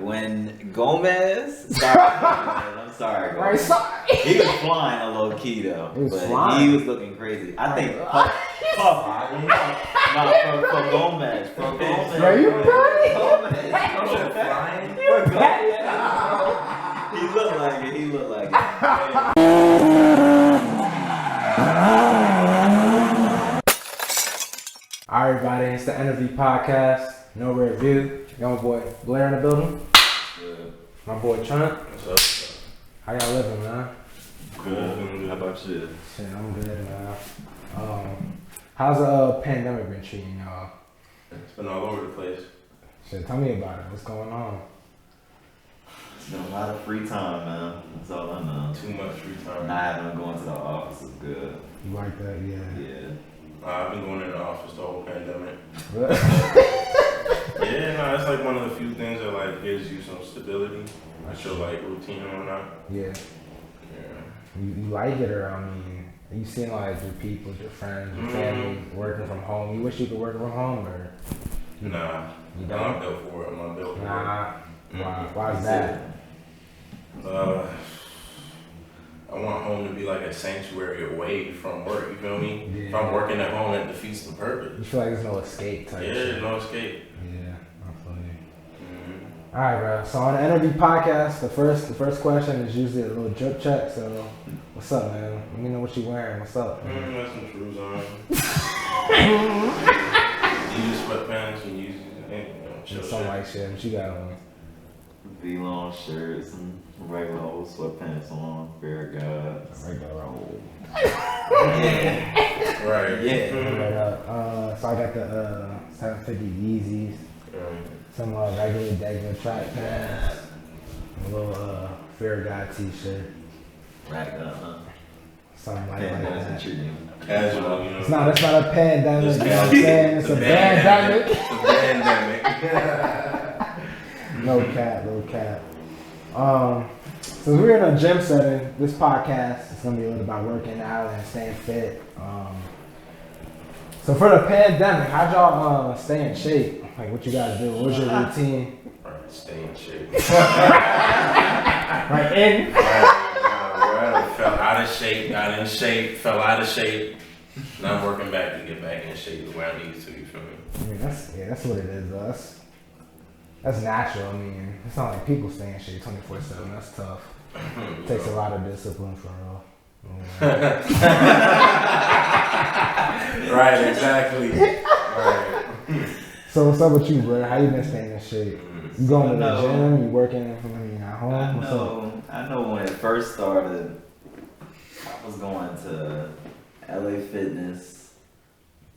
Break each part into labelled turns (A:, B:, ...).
A: when Gomez I'm sorry, Gomez.
B: Right, sorry.
A: He was flying a low key though.
B: He was
A: but
B: flying.
A: He was looking crazy. I think for Gomez. For Gomez.
B: Bro, you petty.
A: Gomez. Flying. For Gomez. He looked like it. He looked like it.
B: Alright, everybody, it's the Energy Podcast. No review. Got my boy Blair in the building.
A: Yeah.
B: My boy Trent.
C: What's up?
B: How y'all living, man?
A: Good. How about you?
B: Shit, I'm good, man. How's the pandemic been treating y'all?
C: It's been all over the place.
B: Shit, tell me about it. What's going on?
A: It's been a lot of free time, man. That's all I know.
C: Too much free time.
A: Not having to go into the office is good.
B: You like that? Yeah.
A: Yeah.
C: I've been going in the office the whole pandemic.
B: Yeah.
C: Yeah, no, it's like one of the few things that like gives you some stability. I show like routine and whatnot.
B: Yeah.
C: Yeah.
B: You like it, or I mean, are you seeing like your people, your friends, your family working from home? You wish you could work from home, or
C: Nah.
B: you
C: I'm
B: don't?
C: not built for it. I'm not built for
B: Nah.
C: Mm-mm.
B: Why is that?
C: it. I want home to be like a sanctuary away from work, you feel me?
B: Yeah.
C: If I'm working at home, that defeats the purpose.
B: You feel like there's no escape type
C: Yeah,
B: shit.
C: there's no escape.
B: Yeah, I feel you.
C: Mm-hmm.
B: All right, bro. So on the Energy Podcast, the first question is usually a little drip check. So, what's up, man? Let me know what you wearing. What's up? Man?
C: Got some shoes on. You use sweatpants and use chill
B: Some
C: shit.
B: like shit. What you got on?
A: V-long shirts and regular old sweatpants on. Fair God.
B: Regular old.
A: Yeah.
C: Right.
A: Yeah.
C: Mhm.
B: So I got the 750 Yeezys, some regular track pants, a little Fair God t-shirt,
A: Rack up, huh?
B: something like
A: Pandemic
B: that.
A: treating.
C: Casual, you know.
B: It's not a pandemic,
C: It's
B: you know what I'm saying? It's a pandemic.
C: It's a pandemic.
B: No cap. So we're in a gym setting. This podcast is gonna be a little about working out and staying fit. So for the pandemic, how'd y'all stay in shape? Like what you guys do? What was your routine?
C: Right, stay in shape.
B: Like in?
C: Right, fell out of shape, got in shape, fell out of shape. Now I'm working back to get back in shape the way I need to, you feel me?
B: I mean that's what it is. Though. That's natural. I mean, it's not like people stay in shape 24/7. That's tough. It takes a lot of discipline for real.
C: Right, exactly. Right.
B: So what's up with you, bro? How you been staying in shape? You going to the gym? You working at home? What's up?
A: I know when it first started, I was going to LA Fitness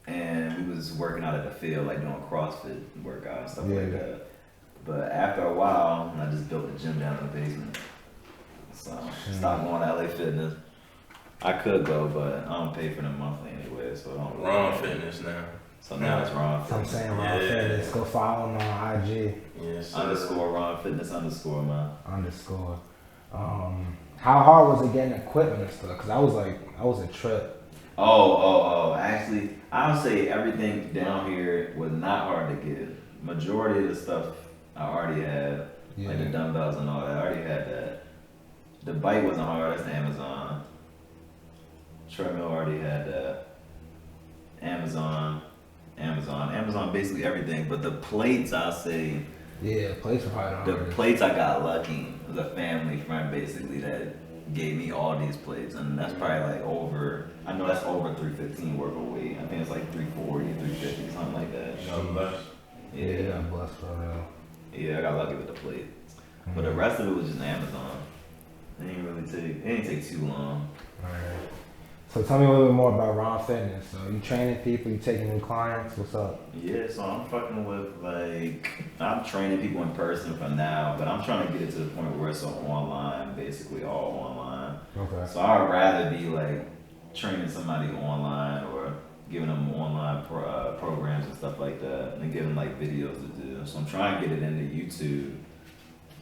A: and we was working out at the field, like doing CrossFit workout and stuff like that. But after a while, I just built a gym down in the basement. So I stopped going to LA Fitness. I could go, but I don't pay for them monthly anyway, so I don't.
C: Wrong fitness now.
A: So now it's Ron
B: I'm
A: Fitness.
B: saying Ron Fitness. Go follow him on IG.
C: Yes.
A: Underscore Ron Fitness underscore, man.
B: Underscore. How hard was it getting equipment and stuff? Cause I was a trip.
A: Oh. Actually, I would say everything down here was not hard to get. Majority of the stuff I already had, like the dumbbells and all that. I already had that. The bike wasn't hard. That's the Amazon. Treadmill already had that. Amazon, basically everything. But the plates, I say,
B: Yeah, plates were probably
A: the plates I got lucky. It was a family friend basically that gave me all these plates, and that's probably like over. I know that's over 315 worth of weight. I think it's like 340, 350, something like that.
C: Nonetheless.
B: Yeah, I'm blessed for real.
A: Yeah, I got lucky with the plate. But the rest of it was just Amazon. It didn't take too long.
B: Alright. So tell me a little bit more about Ron Fitness. So you training people, you taking new clients, what's up?
A: Yeah, so I'm fucking with I'm training people in person for now, but I'm trying to get it to the point where it's all online, basically all online.
B: Okay.
A: So I'd rather be like training somebody online or giving them online programs and stuff like that, and giving like videos to do. So I'm trying to get it into YouTube,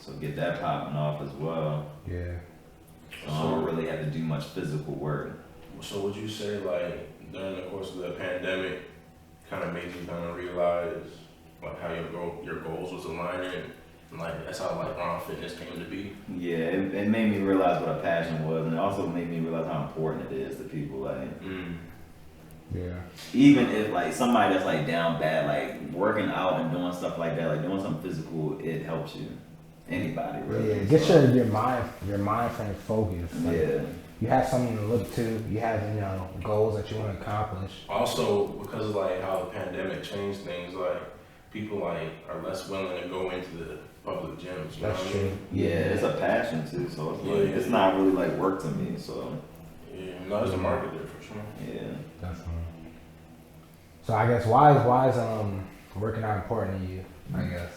A: so get that popping off as well.
B: Yeah.
A: So I don't really have to do much physical work.
C: So would you say like during the course of the pandemic kind of made you kind of realize like how your goals was aligning Like that's how like Ron Fitness came to be.
A: Yeah, it made me realize what a passion was, and it also made me realize how important it is to people. Like,
B: Yeah.
A: even if like somebody that's like down bad, like working out and doing stuff like that, like doing something physical, it helps you. Anybody really.
B: Yeah, get your mind frame focused. Like,
A: Yeah.
B: you have something to look to. You have goals that you want to accomplish.
C: Also, because of like how the pandemic changed things, like people like are less willing to go into the public gyms. You know
B: That's
C: what I
B: true.
C: mean?
A: Yeah, it's a passion too, so it's like
C: Yeah.
A: it's not really like work to me. So
C: Yeah, no, there's a market there for sure.
A: yeah.
B: Definitely. So I guess why is working out important to you? I guess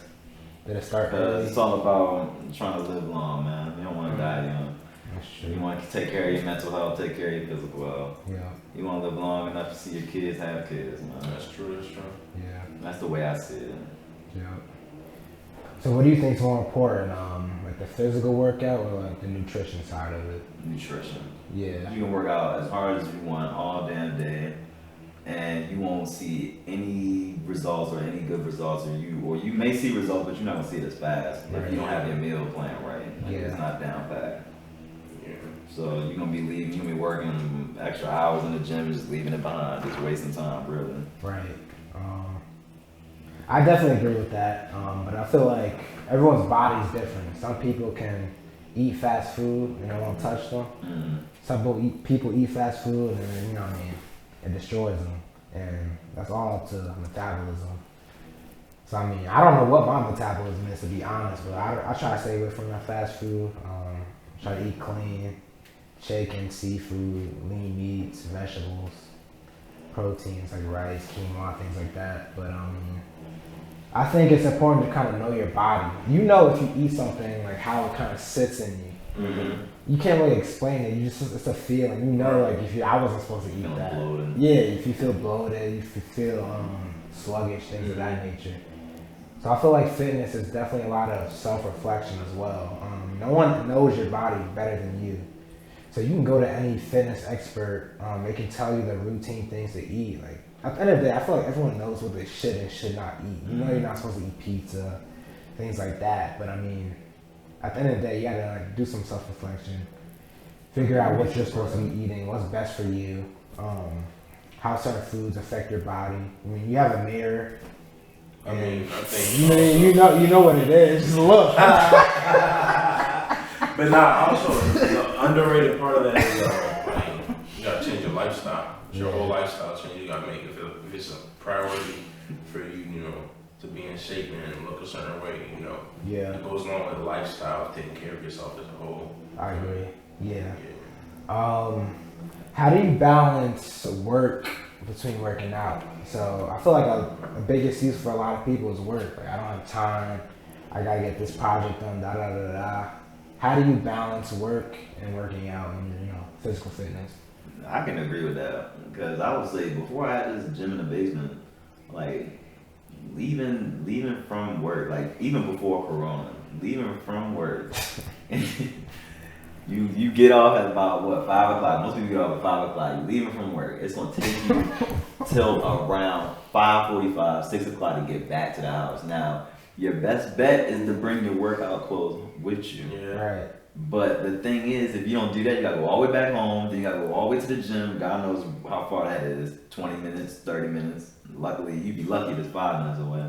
B: did it start early?
A: It's all about trying to live long, man. You don't want to die young.
B: That's
A: You
B: true.
A: want to take care of your mental health, take care of your physical health.
B: Yeah.
A: You want to live long enough to see your kids have kids, man.
C: That's true. That's true.
B: Yeah.
A: That's the way I see it.
B: Yeah. So what do you think is more important, like the physical workout or like the nutrition side of it?
A: Nutrition.
B: Yeah.
A: You can work out as hard as you want all damn day, and you won't see any results or any good results, or you may see results, but you're not gonna see it as fast if you don't have your meal plan right. Like,
B: Yeah.
A: It's not down pat.
C: Yeah.
A: So you're gonna be leaving, you're gonna be working extra hours in the gym, just leaving it behind, just wasting time, really.
B: Right. I definitely agree with that, but I feel like everyone's body is different. Some people can eat fast food and it won't touch them.
A: Mm.
B: Some people eat fast food and then, it destroys them. And that's all up to metabolism. So I mean, I don't know what my metabolism is, to be honest, but I try to stay away from that fast food. Try to eat clean, chicken, seafood, lean meats, vegetables, proteins like rice, quinoa, things like that. But I think it's important to kind of know your body. You know if you eat something, like how it kind of sits in you.
A: Mm-hmm.
B: You can't really explain it. It's a feeling. You know, like I wasn't supposed to eat
A: Feeling
B: that.
A: bloated.
B: Yeah, if you feel bloated, if you feel sluggish, things of that nature. So I feel like fitness is definitely a lot of self-reflection as well. No one knows your body better than you. So you can go to any fitness expert. They can tell you the routine things to eat. Like at the end of the day, I feel like everyone knows what they should and should not eat. You know you're not supposed to eat pizza, things like that. But I mean, at the end of the day, you gotta like do some self-reflection. Figure out what you're supposed to be eating, what's best for you, how certain foods affect your body. I mean, you have a mirror.
C: I think
B: You know what it is. Just look.
C: But nah, also the underrated part of that is like, you gotta change your lifestyle. Your whole lifestyle change. You gotta make it feel if it's a priority for you, to be in shape and look a certain way.
B: Yeah,
C: It goes along with the lifestyle, taking care of yourself as a whole.
B: I agree. Yeah.
C: Yeah.
B: How do you balance work between working out? So I feel like a big excuse for a lot of people is work. Like I don't have time. I gotta get this project done. Da da da da. How do you balance work and working out and your physical fitness?
A: I can agree with that because I would say before I had this gym in the basement, like leaving from work, like even before Corona, leaving from work, you get off at about 5 o'clock. Most people get off at 5 o'clock. You leaving from work, it's gonna take you till around 5:45, 6 o'clock to get back to the house. Now your best bet is to bring your workout clothes with you.
C: Yeah.
B: Right.
A: But the thing is, if you don't do that, you gotta go all the way back home, then you gotta go all the way to the gym. God knows how far that is, 20 minutes, 30 minutes. Luckily, you'd be lucky if it's 5 minutes away.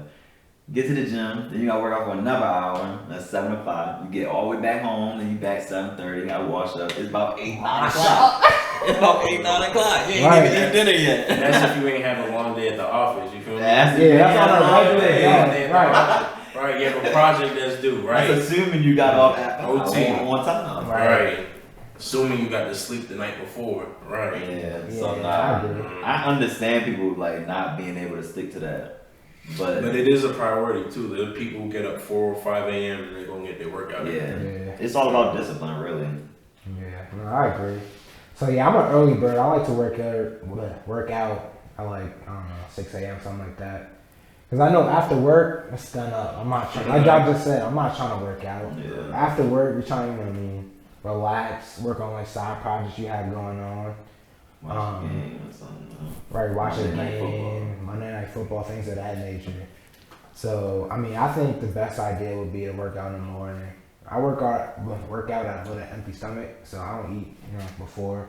A: Get to the gym, then you gotta work out for another hour. That's 7 o'clock. You get all the way back home, then you back 7:30. Gotta wash up. It's about 8, 9 o'clock. It's about 8, 9 o'clock. You ain't
B: Right.
A: even eat dinner yet.
C: That's if you ain't have a long day at the office. You feel me?
A: That's
B: on a
A: long
B: regular
A: day.
B: day. Right.
C: Right, you have a project that's due, right?
A: That's assuming you got off at
C: OT.
A: on time.
C: Right. Assuming you got to sleep the night before, right?
A: Yeah,
B: Yeah,
A: so
B: I
A: nah,
B: agree.
A: I understand people like not being able to stick to that, but
C: But it is a priority too. There are people who get up 4 or 5 a.m. and they're gonna get their workout. in.
A: yeah,
B: Yeah.
A: it's all about discipline, really.
B: Yeah. No, I agree. So yeah, I'm an early bird. I like to work out. I like 6 a.m. something like that. Because I know after work, it's done up. I'm not trying, like y'all just said, I'm not trying to work out.
A: Yeah.
B: After work, you're trying to, relax, work on like side projects you have going on.
A: Watch the game or something.
B: Right, watch a
A: Monday Night
B: game, Monday Night Football, things of that nature. So, I mean, I think the best idea would be to work out in the morning. I work out with an empty stomach, so I don't eat, before.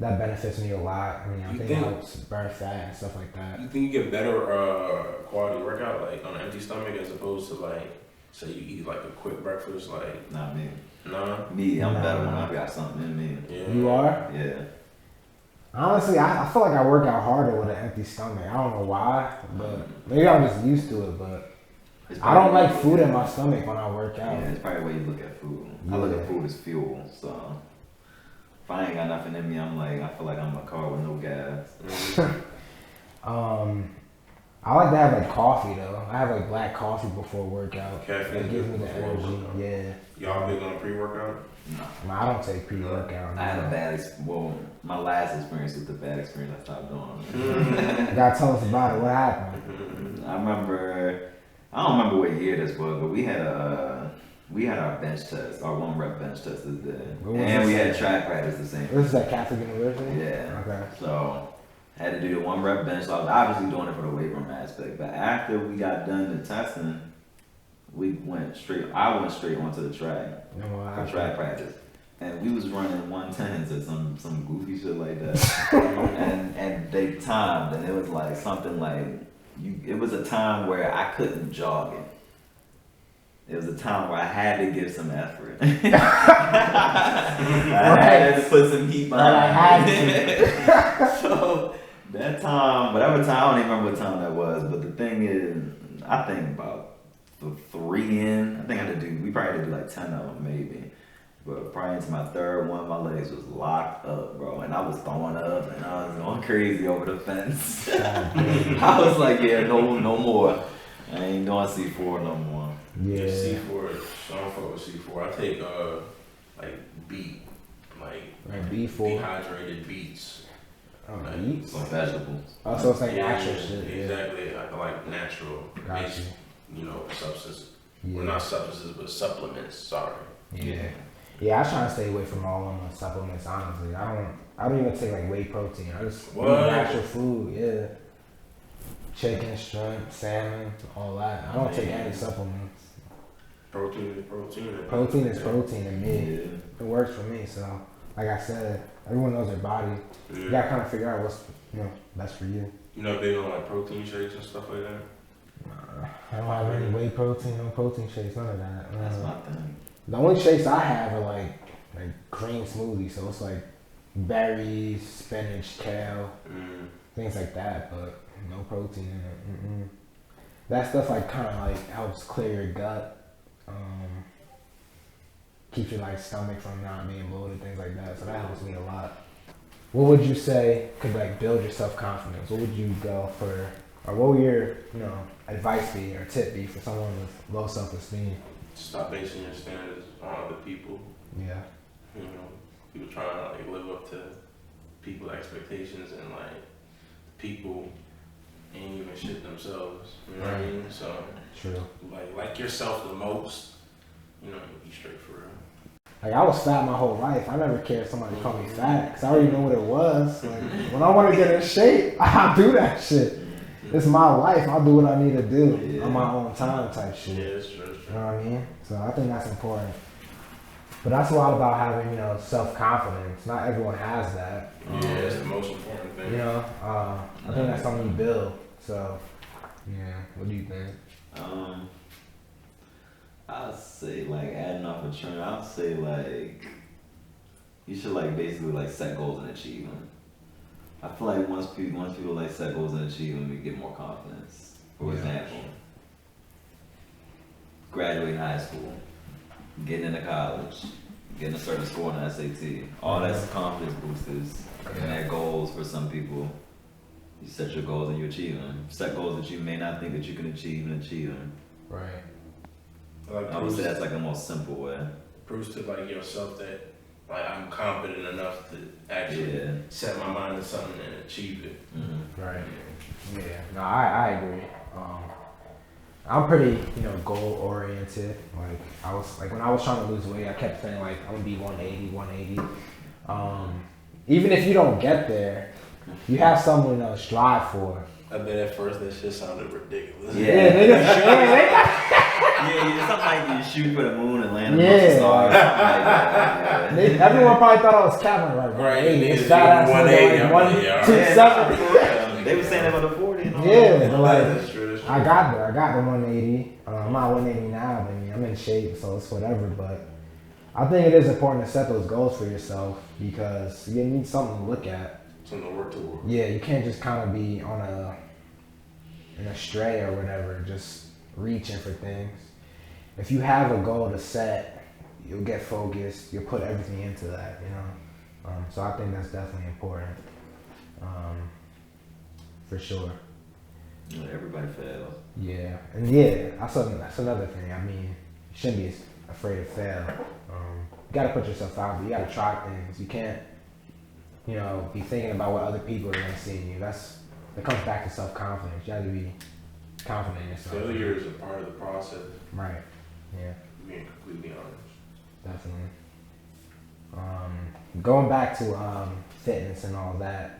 B: That benefits me a lot. I mean, I think it helps burn fat and stuff like that.
C: You think you get better quality workout like on an empty stomach as opposed to like, say you eat like a quick breakfast, like?
A: Not me.
C: No?
A: Me, I'm better when I got something in me.
C: Yeah.
B: You are?
A: Yeah.
B: Honestly, I feel like I work out harder with an empty stomach. I don't know why, but maybe I'm just used to it, but I don't like food in my stomach when I work out.
A: Yeah, it's probably the way you look at food. I look at food as fuel, so if I ain't got nothing in me, I feel like I'm a car with no gas.
B: I like to have like coffee though. I have like black coffee before workout.
C: Caffeine
B: That gives me the
C: before
B: energy.
C: workout.
B: Yeah.
C: Y'all big on pre-workout?
A: No.
B: I don't take pre-workout.
A: I had a bad my last experience was the bad experience I stopped doing.
B: You gotta tell us about it. What happened?
A: I don't remember what year this was, but we had our bench test, our 1 rep bench test this day. And we had track practice the same.
B: This is at Catholic University?
A: Yeah.
B: Okay.
A: So had to do the 1 rep bench. So I was obviously doing it for the weight room aspect. But after we got done the testing, I went straight onto the track for track practice. And we was running 110s or some goofy shit like that. and they timed, and it was like something like it was a time where I couldn't jog it. It was a time where I had to give some effort. I had to put some heat behind it. So that time, whatever time, I don't even remember what time that was. But the thing is, I think about the 3 in. I think we probably had to do like 10 of them maybe. But probably into my 3rd one, my legs was locked up, bro. And I was throwing up and I was going crazy over the fence. I was like, yeah, no more. I ain't doing C4 no more.
B: Yeah.
C: C4, I don't fuck with C4. I take like beet,
B: Like B4.
C: dehydrated beets.
B: Oh, beets?
A: Like vegetables.
B: Oh, so it's like natural shit.
C: Exactly. I like natural
B: Gotcha.
C: substances.
B: Yeah.
C: Well, not substances, but supplements. Sorry.
B: Yeah. Yeah, I try to stay away from all of the supplements, honestly. I don't even take like whey protein. I just eat natural food, yeah. Chicken, shrimp, salmon, all that. I don't take any supplements.
C: Protein is protein.
B: Protein is protein to me.
A: Yeah.
B: It works for me, so like I said, everyone knows their body.
C: Yeah.
B: You gotta kind of figure out what's best for you.
C: You know, big on like protein shakes and stuff like that?
B: I don't have any whey protein, no protein shakes, none of that.
A: That's my thing.
B: The only shakes I have are like green smoothies, so it's like berries, spinach, kale, things like that, but no protein in it. That stuff like kind of like helps clear your gut, keeps your like stomach from not being bloated, things like that. So that helps me a lot. What would you say could like build your self confidence? What would you go for, or what would your advice be or tip be for someone with low self esteem?
C: Stop basing your standards on other people.
B: Yeah.
C: People trying to like live up to people's expectations, and like people ain't even shit themselves. You know what I mean? So
B: True.
C: Like yourself the most. You be straight for real.
B: Like I was fat my whole life. I never cared if somebody called me fat because I already know what it was. Like when I want to get in shape, I'll do that shit. It's my life. I'll do what I need to do on my own time type shit.
C: Yeah, it's true.
B: You know what I mean? So I think that's important. But that's a lot about having, self-confidence. Not everyone has that.
C: Yeah, it's the most important thing.
B: I think that's something you build. So, yeah. What do you think?
A: I'd say like adding off a trend, I'd say like you should like basically like set goals and achieve them. I feel like once people like set goals and achieve them, we get more confidence. For example, graduating high school, getting into college, getting a certain score on the SAT, all that's confidence boosters. And that goals for some people. You set your goals and you achieve them. Set goals that you may not think that you can achieve and achieve them.
B: Right.
A: I would say that's like the most simple way.
C: Proves to like yourself that like I'm confident enough to actually set my mind to something and achieve it.
B: Right. Yeah. No, I agree. I'm pretty, goal oriented. Like I was like when I was trying to lose weight, I kept saying like I'm gonna be 180. Even if you don't get there, you have something to strive for.
C: I bet at first that shit sounded ridiculous.
B: Yeah, niggas.
A: Yeah, something like you shoot for the moon and land
B: Yeah.
A: amongst the stars. Something like that. Yeah.
B: Everyone probably thought I was capping right.
C: Right,
B: Hey,
C: niggas
B: it's badass.
C: doing 180, I'm like, yeah,
B: 127.
A: They were saying that about the 40 and all
B: Yeah,
A: that.
B: but like,
C: That's true, that's true.
B: I got there. I got the 180. I'm not 180 now, but I mean, I'm in shape, so it's whatever. But I think it is important to set those goals for yourself because you need something to look at.
C: Something to work toward.
B: Yeah, you can't just kind of be on an stray or whatever, just reaching for things. If you have a goal to set, you'll get focused. You'll put everything into that, you know. So I think that's definitely important, for sure.
A: Yeah, everybody fails.
B: Yeah, and yeah, that's another thing. I mean, you shouldn't be afraid to fail. You gotta put yourself out there. You gotta try things. You can't, you know, be thinking about what other people are gonna see in you. That comes back to self-confidence. You have to be confident in yourself.
C: Failure is a part of the process.
B: Right. Yeah,
C: Being completely honest.
B: definitely. Going back to fitness and all that,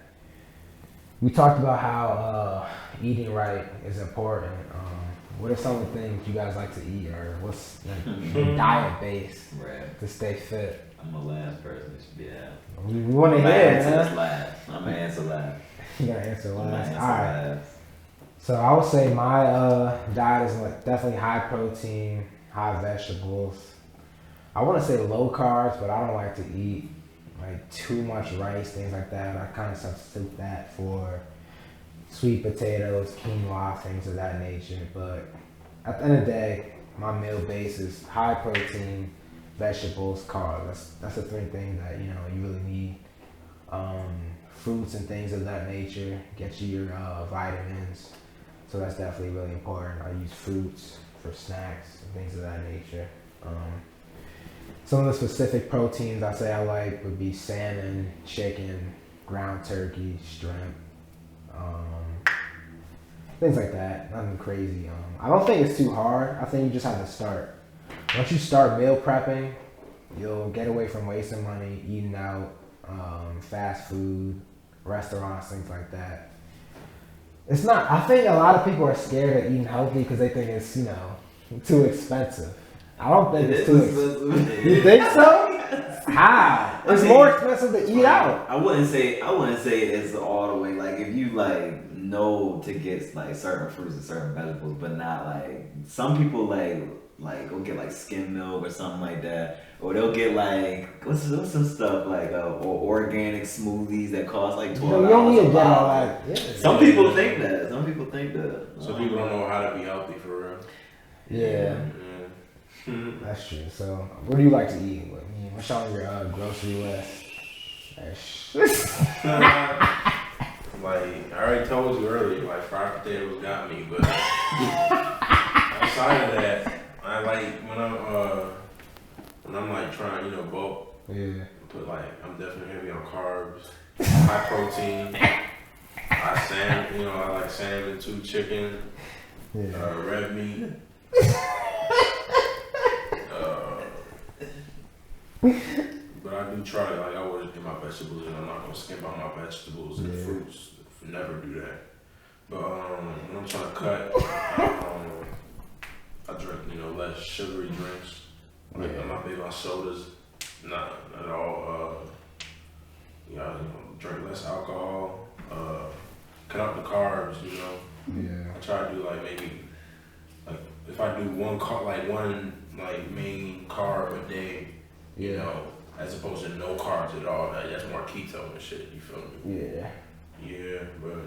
B: we talked about how eating right is important. What are some of the things you guys like to eat, or what's like, diet based
A: Right.
B: to stay fit?
A: I'm the last person that should be out.
B: We want to
A: I'm gonna
B: hear,
A: answer this
B: man.
A: last. I'm gonna answer last.
B: You gotta answer
A: I'm gonna
B: last.
A: answer
B: All right.
A: last.
B: So I would say my diet is like definitely high protein, high vegetables. I want to say low carbs, but I don't like to eat like too much rice, things like that. I kind of substitute that for sweet potatoes, quinoa, things of that nature. But at the end of the day, my meal base is high protein, vegetables, carbs. That's the three things that you really need. Fruits and things of that nature get you your vitamins. So that's definitely really important. I use fruits for snacks and things of that nature. Some of the specific proteins I say I like would be salmon, chicken, ground turkey, shrimp, things like that. Nothing crazy. I don't think it's too hard. I think you just have to start. Once you start meal prepping, you'll get away from wasting money, eating out, fast food, restaurants, things like that. It's not. I think a lot of people are scared of eating healthy because they think it's too expensive. I don't think it's too expensive. You think so? How? It's more expensive to eat out.
A: I wouldn't say it's all the way. Like if you know to get like certain fruits and certain vegetables, but not like some people like go get like skim milk or something like that, or they'll get like what's some stuff like or organic smoothies that cost like $12.
B: You don't need to get all that. Yeah.
A: Some people think that. Some people think that.
C: So people don't know how to be healthy for real.
B: Yeah. That's true. So, what do you like to eat? What's on your grocery list?
C: Like I already told you earlier, like fried potatoes got me, but outside of that, I like when I'm like trying, bulk.
B: Yeah.
C: But like I'm definitely heavy on carbs, high protein, high salmon. I like salmon too, chicken, red meat. But I do try, like I always get my vegetables, and I'm not gonna skimp on my vegetables and fruits. Never do that. But when I'm trying to cut, I drink, less sugary drinks. Like I'm not big on sodas, not at all. Drink less alcohol. Cut out the carbs.
B: Yeah.
C: I try to do like maybe like if I do one main carb a day. As opposed to no carbs at all. That's more keto and shit, you feel me?
B: Yeah.
C: Yeah, but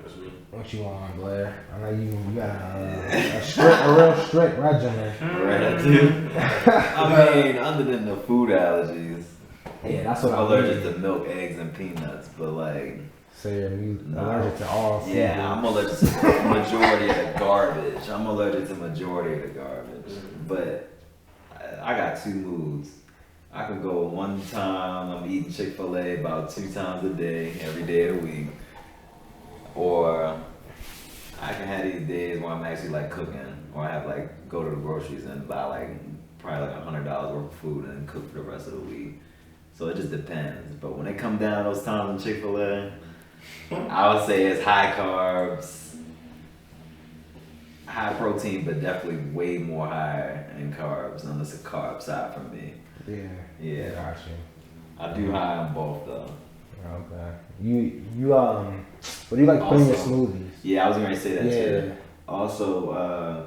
C: that's me.
B: What you want, Blair? I know you got a real strict regimen.
A: Right, too. I mean, other than the food allergies,
B: Yeah, that's what
A: I'm
B: I'm
A: allergic to milk, eggs, and peanuts, but like.
B: So you're allergic to all food.
A: Yeah, I'm allergic to the majority of the garbage. I'm allergic to majority of the garbage. But I got two moods. I can go one time, I'm eating Chick-fil-A about 2 times a day, every day of the week. Or I can have these days where I'm actually like cooking, or I have like go to the groceries and buy like probably like $100 worth of food and cook for the rest of the week. So it just depends. But when it come down those times in Chick-fil-A, I would say it's high carbs, high protein, but definitely way more higher in carbs, unless it's a carb side for me.
B: Yeah.
A: Yeah.
B: Got you.
A: I do high on both though.
B: Okay. You what do you like to put in your
A: Also-
B: smoothies?
A: Yeah, I was gonna say that
B: Yeah.
A: too. Also,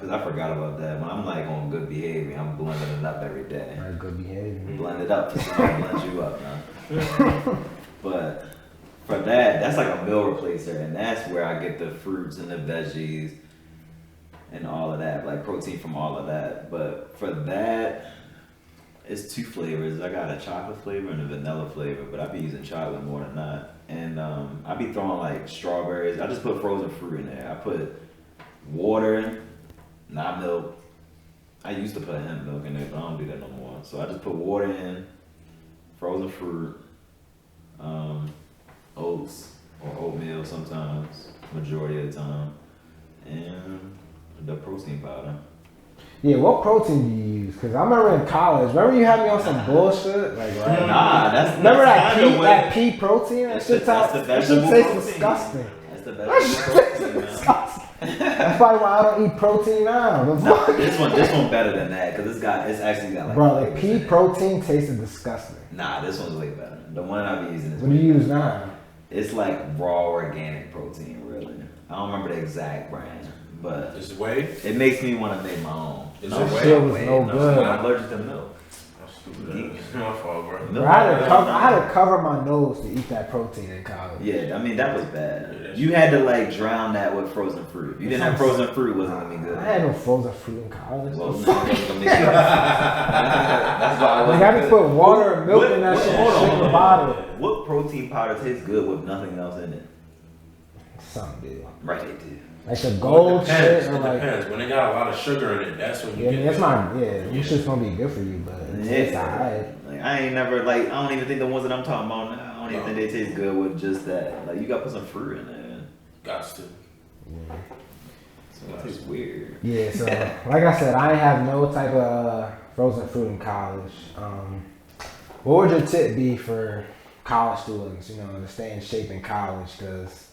A: cause I forgot about that. When I'm like on good behavior, I'm blending it up every day.
B: Very good behavior.
A: Blend it up, just blend you up now. But for that, that's like a meal replacer, and that's where I get the fruits and the veggies and all of that, like protein from all of that. But for that, it's 2 flavors. I got a chocolate flavor and a vanilla flavor, but I be using chocolate more than not. And I be throwing like strawberries. I just put frozen fruit in there. I put water, not milk. I used to put hemp milk in there, but I don't do that no more. So I just put water in, frozen fruit, oats or oatmeal sometimes, majority of the time, and the protein powder.
B: Yeah, what protein do you use? Cause I remember in college, remember you had me on some bullshit, like right?
A: Nah, that's
B: Remember that
A: kinda
B: pea,
A: what-
B: that pea protein? That
A: That's
B: shit
A: that's the
B: that shit
A: vegetable
B: tastes
A: protein.
B: disgusting.
A: That's the
B: That
A: vegetable
B: shit tastes
A: protein, man.
B: disgusting. That's probably why I don't eat protein now. The
A: No,
B: fuck?
A: this one better than that because it's actually got like.
B: Bro, the pea protein tasted disgusting.
A: Nah, this one's way better. The one I be using is.
B: What do you use now?
A: It's like raw organic protein, really. I don't remember the exact brand, but
C: Is it whey?
A: it makes me want to make my own.
C: Is
A: No
C: it
A: way,
B: shit was
A: wait,
B: no good.
A: I'm allergic to milk.
C: I'm stupid. It's my fault, bro.
A: Milk.
B: Bro, I had to cover my nose to eat that protein in college.
A: Yeah, I mean that was bad.
C: Yeah, that's-
A: You had to like drown that with frozen fruit. If you didn't have frozen fruit, it wasn't gonna be good.
B: I had no frozen fruit in college.
A: Well, no, it wasn't gonna be good. That's why I
B: Like,
A: wasn't
B: I just
A: good.
B: put water and milk in that shit
A: hold
B: and
A: on,
B: shake the
A: hold on.
B: bottle.
A: What protein powder tastes good with nothing else in it?
B: Some do.
A: Right, they do.
B: Like the
C: Well,
B: gold
C: it depends.
B: shit, or
C: It
B: like,
C: depends. When they got a lot of sugar in it, that's when you
B: yeah, I
C: get
B: mean, that's
C: the-
B: not, yeah, you shit's gonna be good for you, but it's alright.
A: Like I ain't never like I don't even think the ones that I'm talking about now. I don't even think they taste good with just that. Like you gotta put some fruit in there.
C: Gots to.
A: So it tastes weird.
B: Yeah, so like I said, I ain't have no type of frozen fruit in college. What would your tip be for college students, you know, to stay in shape in college? Because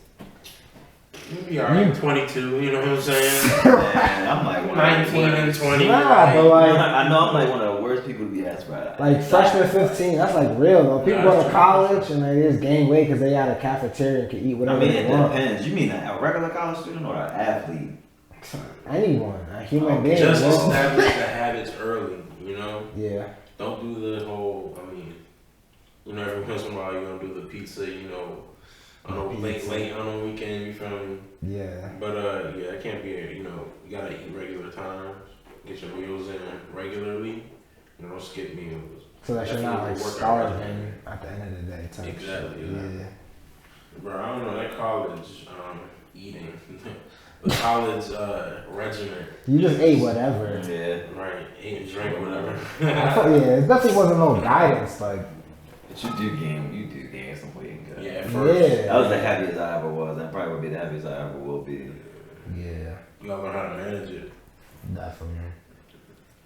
C: You be alright. 22, you know what I'm saying?
A: Man, I'm like one
C: 19 and 20.
B: Nah, but like,
A: I know I'm like one of the worst people to be asked about.
B: like freshman 15, that's like real though. People go to college and they just gain weight because they out of cafeteria and can eat
A: I
B: whatever
A: mean,
B: they
A: it
B: want.
A: depends. You mean a regular college student or an athlete?
B: Anyone, a human being.
C: Just
B: bro.
C: establish the habits early, you know?
B: Yeah.
C: Don't do the whole, I mean, you know, every once in a while you're going to do the pizza, you know, on a late on a weekend, you feel me?
B: Yeah.
C: But, yeah, it can't be, you know, you got to eat regular times, get your meals in regularly, you know, don't skip meals.
B: So that you're not like
C: Definitely work out
B: starving
C: regimen.
B: at the end of the day. Type
C: Exactly,
B: shit.
C: yeah.
B: Yeah.
C: Bro, I don't know, that college, eating, the college, regimen,
B: You just ate whatever.
A: Yeah.
C: right, eat and drink or whatever.
B: I thought, yeah, it definitely wasn't no guidance. Like,
A: But you do gain some weight. Good.
C: Yeah, at first.
B: yeah.
A: That was the heaviest I ever was. That probably would be the heaviest I ever will be.
B: Yeah,
C: You gotta learn how to manage it.
B: definitely.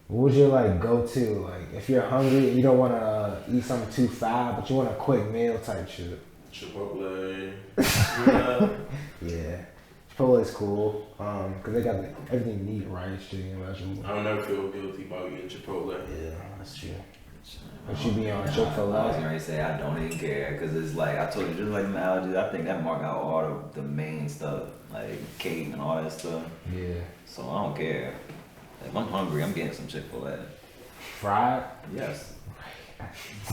B: What would your like go to? Like, if you're hungry and you don't want to eat something too fat, but you want a quick meal type shit.
C: Chipotle. Yeah.
B: Yeah, Chipotle is cool. Cause they got everything you need: rice, chicken, vegetables.
C: I don't never feel guilty about eating Chipotle.
B: Yeah, that's true. But you be on
A: I
B: Chick-fil-A?
A: was gonna say I don't even care because it's like I told you, just like my allergies. I think that mark out all the main stuff, like cake and all that stuff.
B: Yeah.
A: So I don't care. If I'm hungry, I'm getting some Chick-fil-A.
B: Fried?
A: Yes.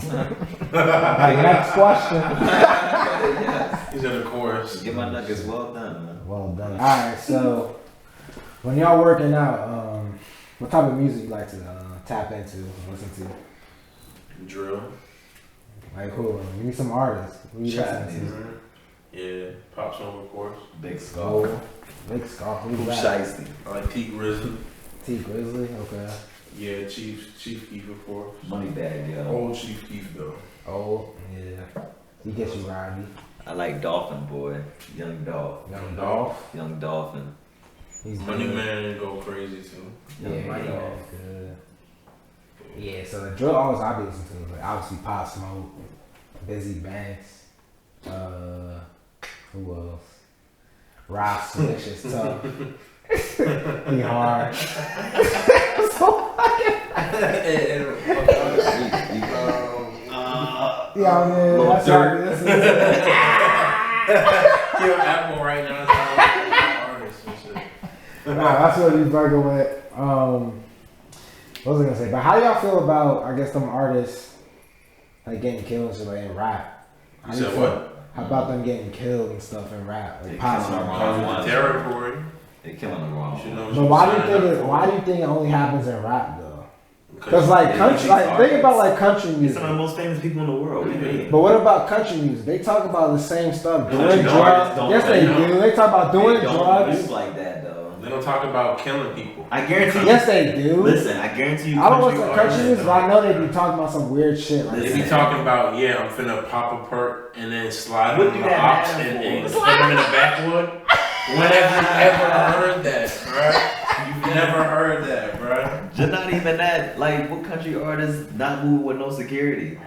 B: Alright, next question.
A: Yes.
C: These are the chorus.
A: Get my nuggets well done, man.
B: Well done. Alright, so when y'all working out, what type of music you like to tap into, listen to?
C: Drill.
B: Like who? Give me some artists. Who you
A: Trap
B: listen
A: music.
C: Yeah, pop song of course.
A: Big
B: to?
A: skull.
B: Oh, Big Scar. Who's
A: Who
B: that?
A: shiesty?
C: I like T Grizzly.
B: T Grizzly. Okay.
C: Yeah, Chief Keef of course.
A: Money bag, yo.
C: Old Chief Keef though.
B: Oh, yeah. He gets you, Roddy.
A: I like Dolphin Boy. Young Dolph.
B: Young Dolph.
A: Young Dolphin.
B: He's
C: Money
B: good.
C: Man go crazy too.
B: Yeah,
A: Young
B: Money
A: Dolph.
B: Man's good. Yeah, so the drill artists I be listening to, like obviously Pop Smoke, Busy Banks, who Who else? Ross, delicious tough. He hard. So yeah, man.
A: Little
B: That's
A: dirt.
B: This is
C: Kill Apple right now. It's artist and shit.
B: Nah, that's what he's fucking with. What was I gonna say? But how do y'all feel about, I guess, them artists like getting killed and shit, like in rap? How
C: You
B: do
C: said
B: feel?
C: what?
B: How about them getting killed and stuff in rap?
A: They
B: Like
A: killing
B: Pop
A: them
B: Smoke.
A: wrong.
C: Comes with territory.
A: They killing the wrong.
C: You should know what
B: But
C: you
B: why do
C: signed
B: you
C: up
B: think?
C: for.
B: Why do you think it only happens in rap though? Because like
A: they
B: country,
A: use
B: like think
A: artists.
B: about like country
A: These
B: music.
A: some of the most famous people in the world. What do you mean?
B: But what about country music? They talk about the same stuff, doing
A: Country
B: drugs.
A: artists don't
B: Yes, they
A: know.
B: do. They talk about doing
A: They don't
B: drugs.
A: move like that though.
C: They don't talk about killing people.
A: I guarantee you.
B: Yes, they do.
A: Listen, I guarantee you.
B: I don't watch the country
C: artists
B: music, but I know they be talking about some weird shit like
C: They
B: that.
C: be talking about, yeah, I'm finna pop a perk and then slide
A: What
C: on
A: do
C: the
A: that
C: ox
A: matter
C: and
A: for?
C: put them in the backwood. When have you ever heard that, bruh? You've never heard that, bruh.
A: Just not even that. Like, what country artists not moving with no security?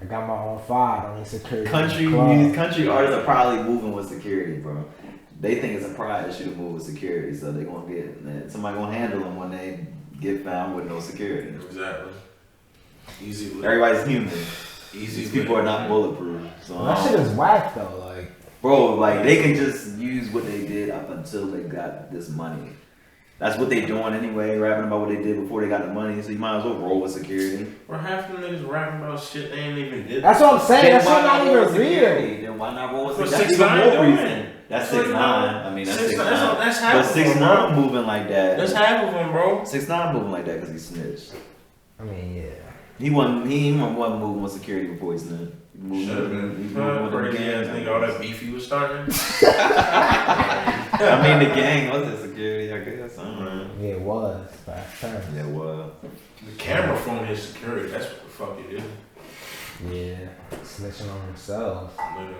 B: I got my own file, don't need security.
A: Country
B: Club.
A: country artists are probably moving with security, bro. They think it's a pride issue to move with security, so they gonna get somebody gonna handle them when they get found with no security.
C: Exactly. Easy lick.
A: Everybody's human.
C: Easy
A: These people are not bulletproof. So,
B: Well, that shit is whack though. Like,
A: bro, like they can just use what they did up until they got this money. That's what they doing anyway, rapping about what they did before they got the money. So you might as well roll with security.
C: Bro, half them niggas rapping about shit they ain't even did.
B: that's what I'm saying. That shit
A: why
B: not
A: roll
B: even
A: with
B: real.
A: security? Then why not roll with
C: For
A: security?
C: 6ix9ine
A: That's even more
C: doing
A: reason.
C: it.
A: That's
C: That's
A: 6ix9ine. I mean, that's 6ix9ine.
C: That's half
A: But
C: of them,
A: 6ix9ine
C: bro.
A: moving like that.
C: That's half of them, bro.
A: 6ix9ine moving like that because he snitched.
B: I mean, yeah.
A: He wasn't moving with security before he snitched. He moved
C: Should've
A: he
C: been.
A: moved with the
C: Crazy ass
A: gang.
C: nigga, all that beef he was starting.
A: I mean, the gang was the security, I guess. I don't know.
B: Yeah, it was. Fast turn.
A: Yeah, well.
C: The camera phone is security. That's what the fuck it is.
B: Yeah. Snitching on themselves.
C: Literally.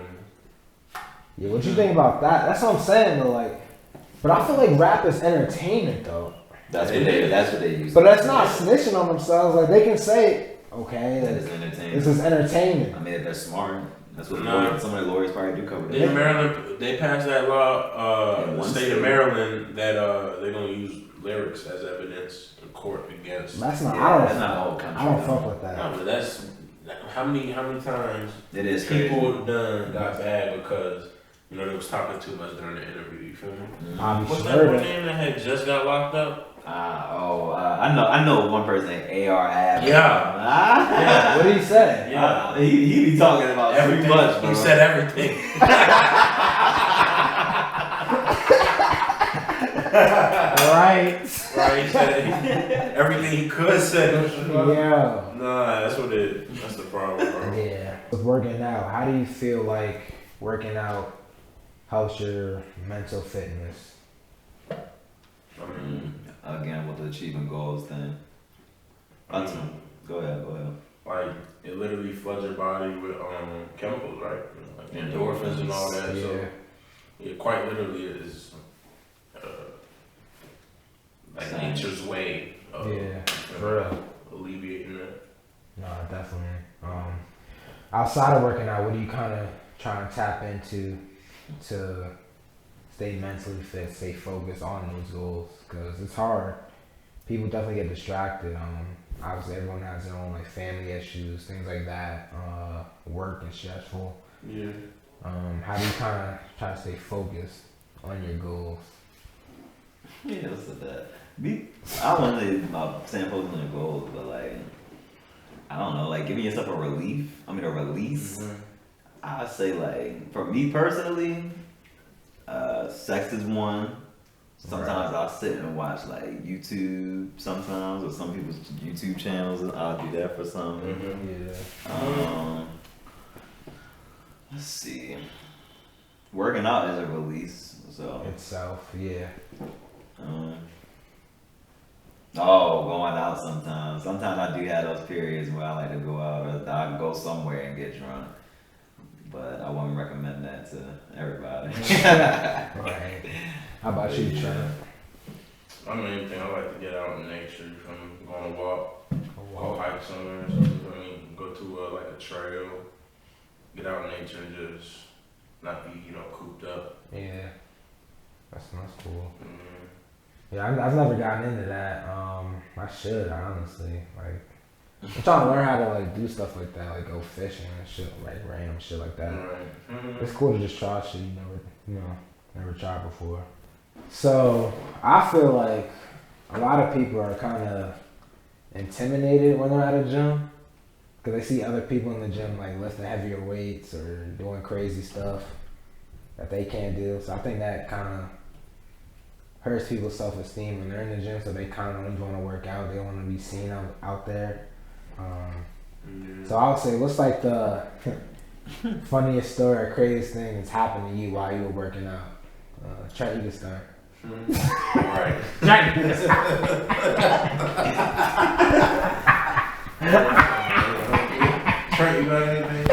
B: Yeah, what you think about that? That's what I'm saying though, like, but I feel like rap is entertainment though.
A: That's what they use.
B: But that's not snitching on themselves. Like they can say, okay,
A: That is entertainment.
B: this is entertainment.
A: I mean, if they're smart, that's what
C: Nah.
A: some of the lawyers probably do cover
C: In
A: that.
C: Maryland, they passed that law,
A: In
C: the
A: one
C: state
A: state.
C: of Maryland, that they're gonna use lyrics as evidence in court against.
B: That's not.
A: Yeah,
B: I
A: that's
B: don't.
A: not the whole country.
B: I don't
A: though.
B: fuck with that.
C: No, but that's how many times
A: It is crazy.
C: people done got bad because you know they was talking too much during the interview. You feel me?
A: Mhm.
B: Bobby
C: What's that one
B: Shmurda.
C: name that had just got locked up?
A: I know one person named A.R. Ab.
C: Yeah.
A: Yeah.
B: What did he say?
C: Yeah.
A: He be talking about
C: Everything.
A: too much, bro.
C: He said everything.
B: Right.
C: Right? He said everything he could say.
B: Yeah.
C: Nah, that's what it. That's the problem, bro.
B: Yeah. With working out, how do you feel like working out helps your mental fitness?
C: I mean,
A: Again, with the achieving goals thing. Go ahead.
C: like it literally floods your body with chemicals, right? Like endorphins and all that. So it quite literally is like
A: Same.
C: nature's way of
B: For real.
C: alleviating that.
B: No, definitely. Outside of working out, what do you kind of try to tap into to stay mentally fit, stay focused on those goals? Because it's hard. People definitely get distracted. Obviously, everyone has their own like family issues, things like that. Work is stressful.
C: Yeah.
B: How do you kind of try to stay focused on your goals?
A: Yeah, what's up that? I wouldn't say about saying focusing on your goals, but like, I don't know, like giving yourself a release.
C: Mm-hmm.
A: I'd say like, for me personally, sex is one. Sometimes I'll sit and watch like YouTube sometimes, or some people's YouTube channels, and I'll do that for some.
C: Mm-hmm.
B: Yeah.
A: Let's see. Working out is a release, so.
B: Itself, yeah.
A: Going out sometimes. Sometimes I do have those periods where I like to go out, or I go somewhere and get drunk. But I wouldn't recommend that to everybody.
B: Right. How about you, Trent?
C: I mean, anything I like to get out in nature. From going to walk, go hike somewhere. Or something. I mean, go to like a trail, get out in nature and just not be cooped up.
B: Yeah, that's cool.
C: Mm-hmm.
B: Yeah, I've never gotten into that. I should honestly. Like, I'm trying to learn how to like do stuff like that, like go fishing and shit, like random shit like that.
C: Right. Mm-hmm.
B: It's cool to just try shit you never tried before. So I feel like a lot of people are kind of intimidated when they're at a gym because they see other people in the gym like lifting heavier weights or doing crazy stuff that they can't do. So I think that kind of hurts people's self-esteem when they're in the gym. So they kind of don't even want to work out. They don't want to be seen out there. So I would say, what's like the funniest story or craziest thing that's happened to you while you were working out? Trent, you can start.
C: Right. Trent, you got anything?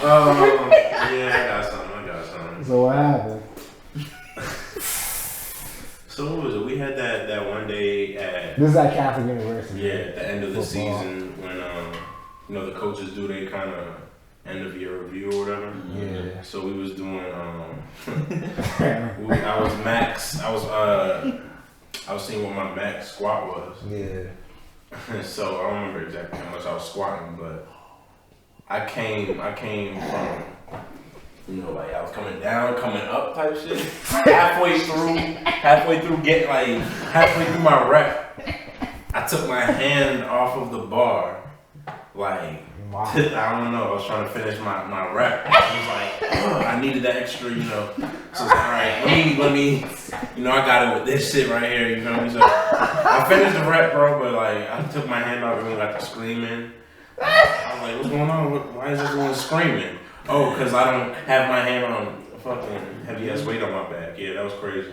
C: Yeah, I got something.
B: So what happened?
C: So what was it? We had that one day at
B: This is at Catholic University.
C: at the end of the
B: Football.
C: season when the coaches do their kind of end of year review or whatever.
B: Yeah.
C: So we was doing I was seeing what my max squat was.
B: Yeah.
C: So I don't remember exactly how much I was squatting, but I came from like I was coming down, coming up type shit. halfway through my rep, I took my hand off of the bar. Like,
B: Wow.
C: I don't know, I was trying to finish my rep. I was like, I needed that extra, So it's like, alright, let me, I got it with this shit right here, you know what I mean? So I finished the rep, bro, but like, I took my hand off and really got to screaming. I was like, what's going on? Why is everyone screaming? Oh, because I don't have my hand on fucking heavy ass weight on my back. Yeah, that was crazy.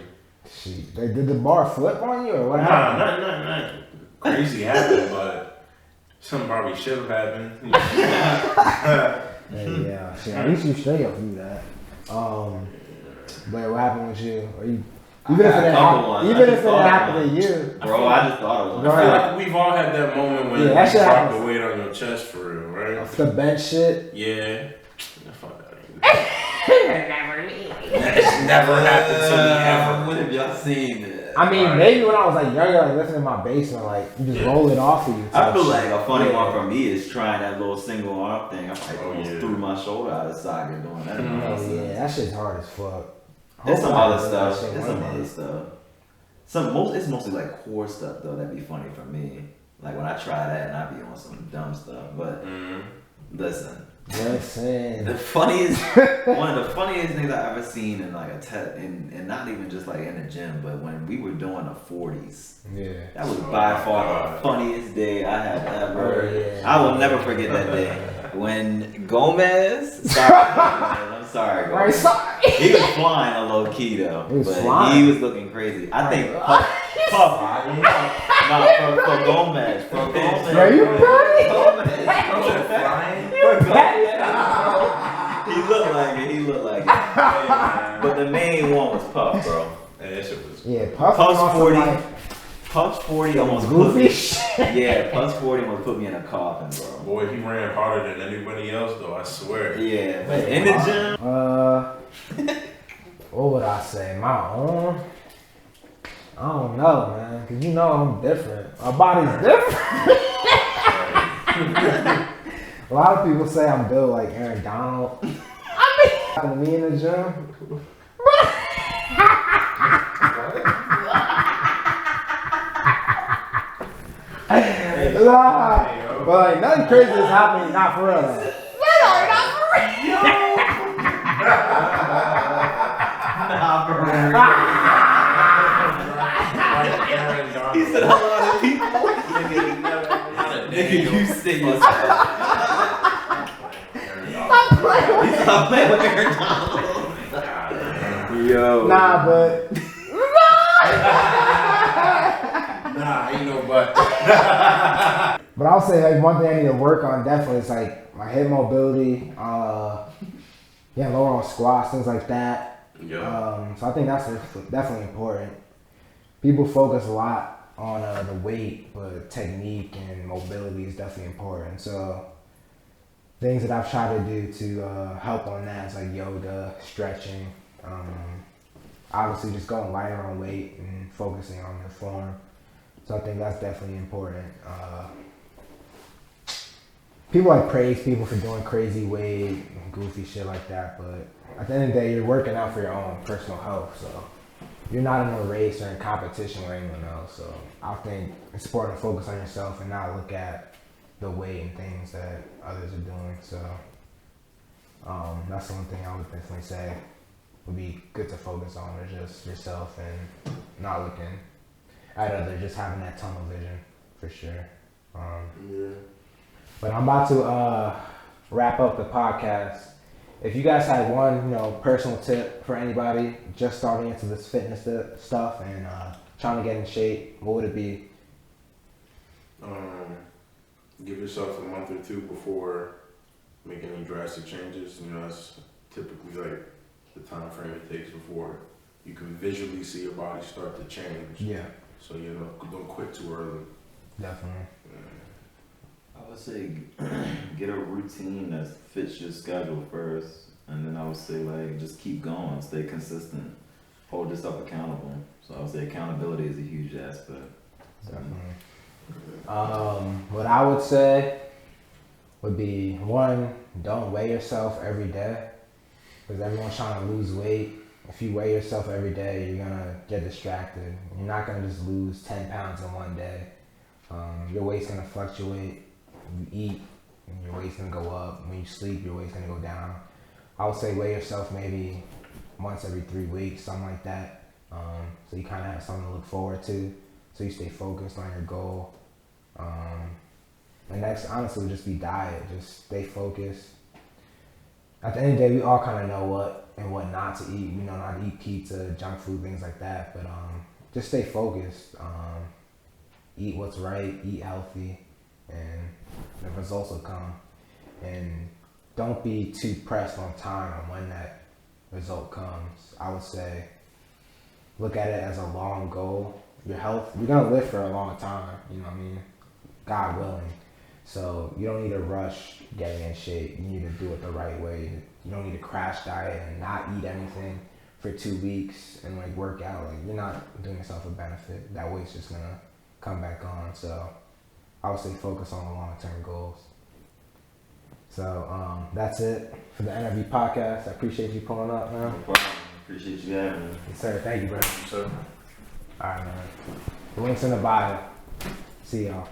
B: Shit. Did the bar flip on you or what
C: Nah,
B: happened?
C: nothing crazy happened, but something probably should have happened.
B: Yeah. Shit, at least you straight up do that. But what happened with you? Or you even if it happened to you.
A: Bro, I just thought of one.
B: Go
C: I feel
B: ahead.
C: like we've all had that moment when
B: Yeah,
C: you
B: that shit
C: drop
B: happens.
C: the weight on your chest for real, right?
B: The bench shit.
C: Yeah. Fuck that. That's never happened to me ever.
A: When have y'all seen it?
B: I mean, maybe when I was like younger, like lifting in my basement, like you just roll it off of you.
A: I feel like
B: shit.
A: a funny
B: Yeah.
A: one for me is trying that little single arm thing. I probably almost threw my shoulder out of the socket doing that.
B: Oh yeah, that shit's hard as fuck.
A: There's some
B: Hopefully I
A: other
B: do that
A: stuff.
B: shit
A: There's
B: one
A: some
B: day.
A: other stuff. It's mostly like core stuff though. That'd be funny for me. Like when I try that and I be on some dumb stuff. But listen, the funniest, one of the funniest things I've ever seen in like a test, and not even just like in the gym, but when we were doing the 40s.
B: Yeah.
A: That was by far the funniest day I have ever.
B: Oh, yeah.
A: I will never forget that day when Gomez. I'm sorry,
B: Right,
A: Gomez.
B: sorry.
A: He was flying a low key though,
B: He was
A: but
B: flying.
A: he was looking crazy. I think Puff, for Gomez, for Gomez.
B: Are you ready?
A: Gomez. He looked like it. But the main one was Puff, bro.
C: Hey, that shit was.
B: Yeah, Puff's
A: Puff's
B: on some,
A: 40.
B: like,
A: Puff's 40 almost put
B: goofy
A: me.
B: shit.
A: Yeah, Puff's 40 almost put me in a coffin, bro.
C: Boy, he ran harder than anybody else, though. I swear.
A: Yeah, but in the gym.
B: What would I say? My own? I don't know, man. Cause I'm different. My body's different. A lot of people say I'm built like Aaron Donald. Happened to me in the gym. Nah, but like nothing crazy is happening. Not for real. Though.
A: He said a lot of people. Nigga, you say yourself. Stop playing with Aaron Donald. Yo.
B: Nah, but
C: Nah, ain't no but.
B: But I'll say like one thing I need to work on definitely is like my hip mobility, lower on squats, things like that.
C: Yeah.
B: So I think that's definitely important. People focus a lot on the weight, but technique and mobility is definitely important. So things that I've tried to do to help on that is like yoga, stretching, obviously just going lighter on weight and focusing on your form. So I think that's definitely important. People like praise people for doing crazy weight and goofy shit like that, but at the end of the day, you're working out for your own personal health. So you're not in a race or in competition with anyone else. So I think it's important to focus on yourself and not look at the weight and things that others are doing. So that's the one thing I would definitely say would be good to focus on, is just yourself and not looking at others, just having that tunnel vision for sure.
C: Yeah.
B: But I'm about to wrap up the podcast. If you guys had one, personal tip for anybody just starting into this fitness stuff and trying to get in shape, what would it be?
C: Give yourself a month or two before making any drastic changes. That's typically like the time frame it takes before you can visually see your body start to change.
B: Yeah,
C: So don't quit too early.
B: definitely.
A: I would say get a routine that fits your schedule first, and then I would say like just keep going, stay consistent, hold yourself accountable. So I would say accountability is a huge aspect.
B: Definitely. What I would say would be, one, don't weigh yourself every day, because everyone's trying to lose weight. If you weigh yourself every day, you're gonna get distracted. You're not gonna just lose 10 pounds in one day. Your weight's gonna fluctuate. You eat, and your weight's gonna go up. When you sleep, your weight's gonna go down. I would say weigh yourself maybe once every 3 weeks, something like that. So you kind of have something to look forward to. So you stay focused on your goal. And next, honestly, would just be diet. Just stay focused. At the end of the day, we all kind of know what and what not to eat. We know not to eat pizza, junk food, things like that. But just stay focused. Eat what's right. Eat healthy, and the results will come. And don't be too pressed on time on when that result comes. I would say look at it as a long goal. Your health, you're gonna live for a long time, you know what I mean? God willing. So you don't need to rush getting in shape. You need to do it the right way. You don't need to crash diet and not eat anything for 2 weeks and like work out. Like, you're not doing yourself a benefit. That weight's just gonna come back on. So I would say focus on the long-term goals. So that's it for the NRV podcast. I appreciate you pulling up, man.
A: No problem. Appreciate you having me.
B: Yes, sir. Thank you, bro.
C: So.
B: All right, man. The link's in the bio. See y'all.